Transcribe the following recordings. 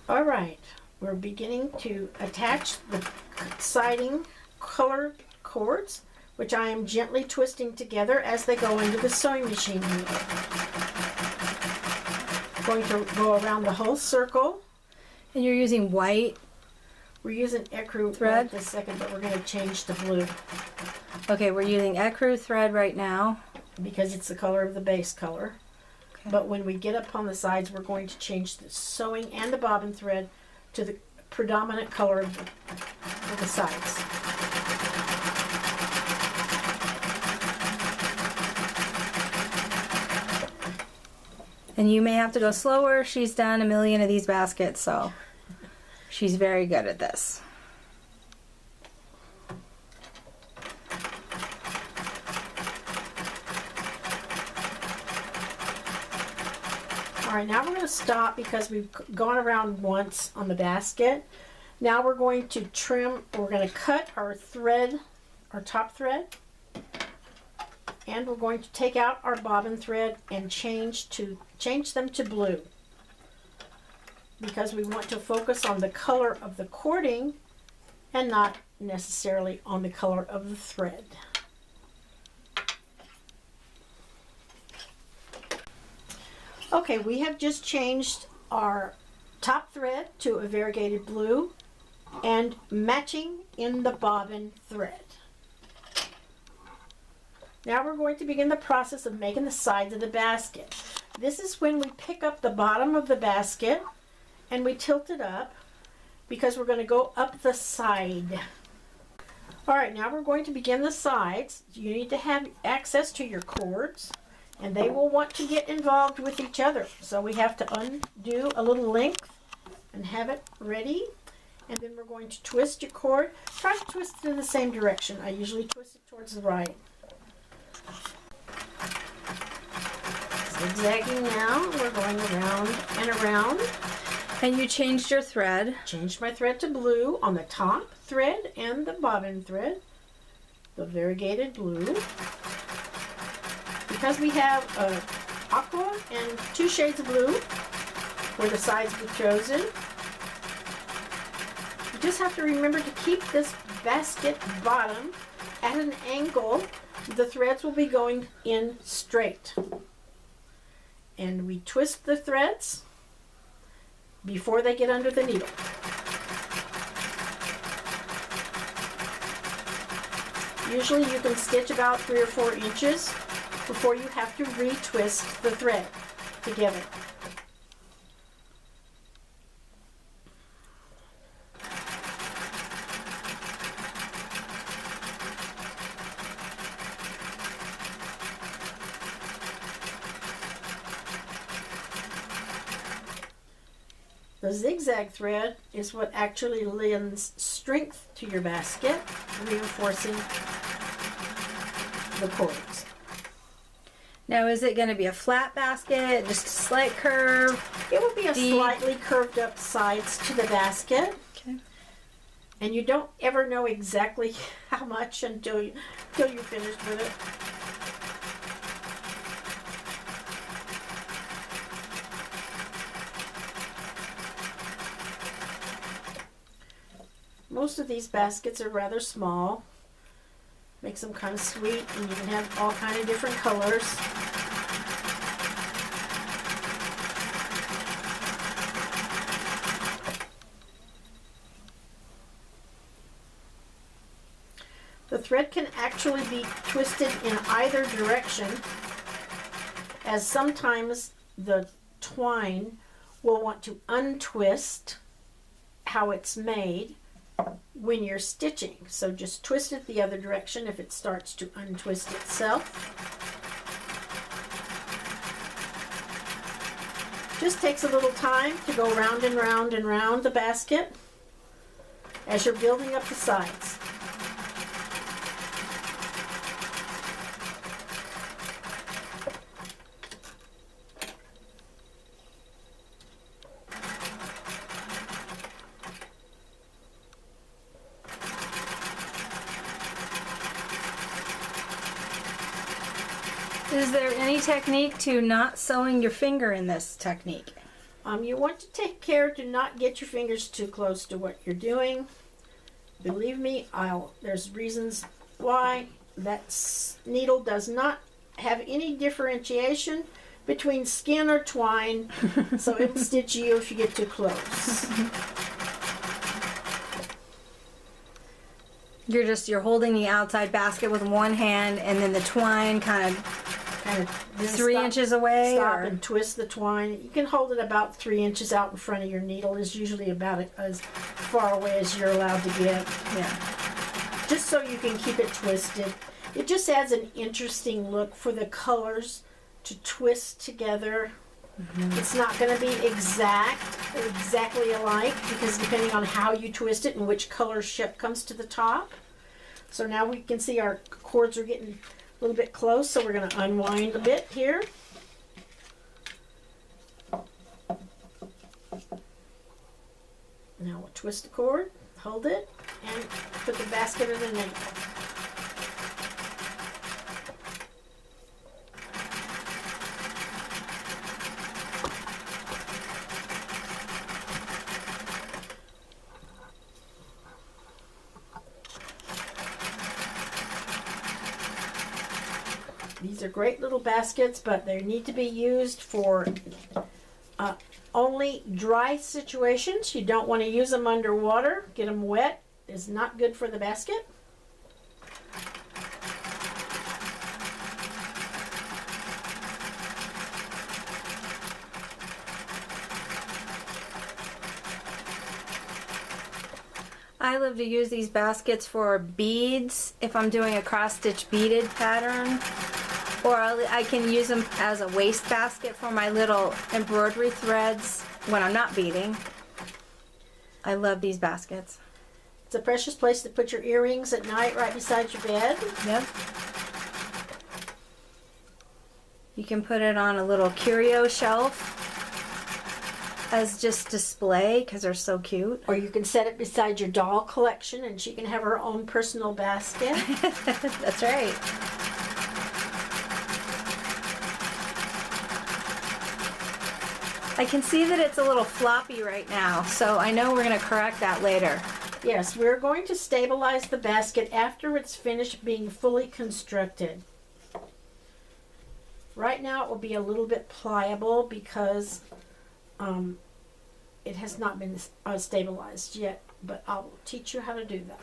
All right, we're beginning to attach the siding color cords, which I am gently twisting together as they go into the sewing machine needle. Going to go around the whole circle. And you're using white? We're using ecru thread this second, but we're going to change to blue. Okay, we're using ecru thread right now. Because it's the color of the base color. Okay. But when we get up on the sides, we're going to change the sewing and the bobbin thread to the predominant color of the sides. And you may have to go slower. She's done a million of these baskets, so she's very good at this. All right, now we're going to stop because we've gone around once on the basket. Now we're going to trim, we're going to cut our thread, our top thread, and we're going to take out our bobbin thread and change them to blue, because we want to focus on the color of the cording and not necessarily on the color of the thread. Okay, we have just changed our top thread to a variegated blue and matching in the bobbin thread. Now we're going to begin the process of making the sides of the basket. This is when we pick up the bottom of the basket and we tilt it up because we're going to go up the side. All right, now we're going to begin the sides. You need to have access to your cords, and they will want to get involved with each other. So we have to undo a little length and have it ready. And then we're going to twist your cord. Try to twist it in the same direction. I usually twist it towards the right. Zigzagging now, we're going around and around. And you changed your thread. Changed my thread to blue on the top thread and the bobbin thread, the variegated blue. Because we have aqua and 2 shades of blue where the sides were chosen, you just have to remember to keep this basket bottom at an angle. The threads will be going in straight. And we twist the threads before they get under the needle. Usually you can stitch about 3 or 4 inches before you have to retwist the thread together. The zigzag thread is what actually lends strength to your basket, reinforcing the cords. Now, is it going to be a flat basket, just a slight curve? It will be a slightly curved up sides to the basket. Okay. And you don't ever know exactly how much until you're finished with it. Most of these baskets are rather small. Makes them kind of sweet, and you can have all kind of different colors. The thread can actually be twisted in either direction, as sometimes the twine will want to untwist how it's made when you're stitching. So just twist it the other direction if it starts to untwist itself. Just takes a little time to go round and round and round the basket as you're building up the sides. Is there any technique to not sewing your finger in this technique? You want to take care to not get your fingers too close to what you're doing. Believe me, there's reasons why. That needle does not have any differentiation between skin or twine, so it'll stitch you if you get too close. You're holding the outside basket with one hand, and then the twine kind of 3 inches away. Stop and twist the twine. You can hold it about 3 inches out in front of your needle. Is usually about as far away as you're allowed to get. Yeah. Just so you can keep it twisted. It just adds an interesting look for the colors to twist together. It's not going to be exactly alike, because depending on how you twist it and which color ship comes to the top. So now we can see our cords are getting a little bit close, so we're going to unwind a bit here. Now we'll twist the cord, hold it, and put the basket underneath. These are great little baskets, but they need to be used for only dry situations. You don't want to use them underwater. Get them wet is not good for the basket. I love to use these baskets for beads if I'm doing a cross-stitch beaded pattern. Or I can use them as a waste basket for my little embroidery threads when I'm not beading. I love these baskets. It's a precious place to put your earrings at night right beside your bed. Yep. You can put it on a little curio shelf as just display because they're so cute. Or you can set it beside your doll collection and she can have her own personal basket. That's right. I can see that it's a little floppy right now, so I know we're going to correct that later. Yes, we're going to stabilize the basket after it's finished being fully constructed. Right now it will be a little bit pliable because it has not been stabilized yet, but I'll teach you how to do that.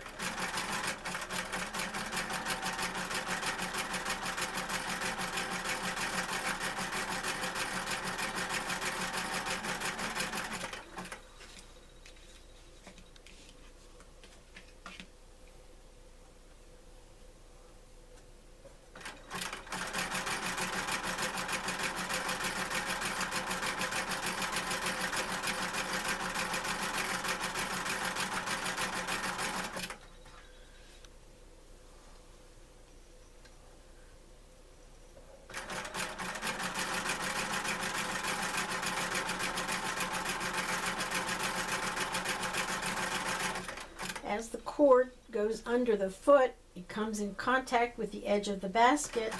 As the cord goes under the foot, it comes in contact with the edge of the basket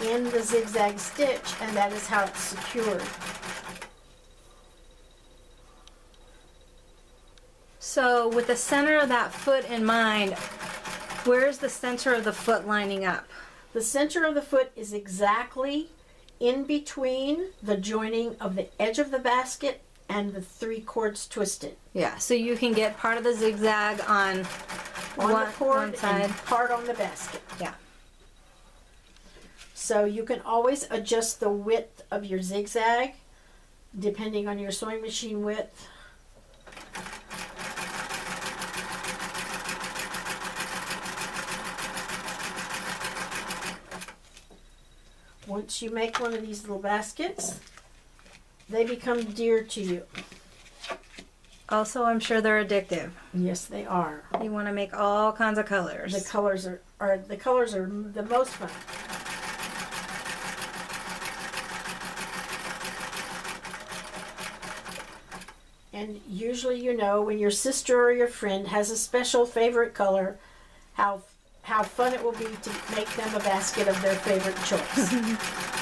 in the zigzag stitch, and that is how it's secured. So with the center of that foot in mind, where's the center of the foot lining up? The center of the foot is exactly in between the joining of the edge of the basket and the 3 cords twisted. Yeah, so you can get part of the zigzag on the cord one side and part on the basket. Yeah. So you can always adjust the width of your zigzag depending on your sewing machine width. Once you make one of these little baskets, they become dear to you. Also, I'm sure they're addictive. Yes, they are. You want to make all kinds of colors. The colors are the most fun. And usually, you know, when your sister or your friend has a special favorite color, how fun it will be to make them a basket of their favorite choice.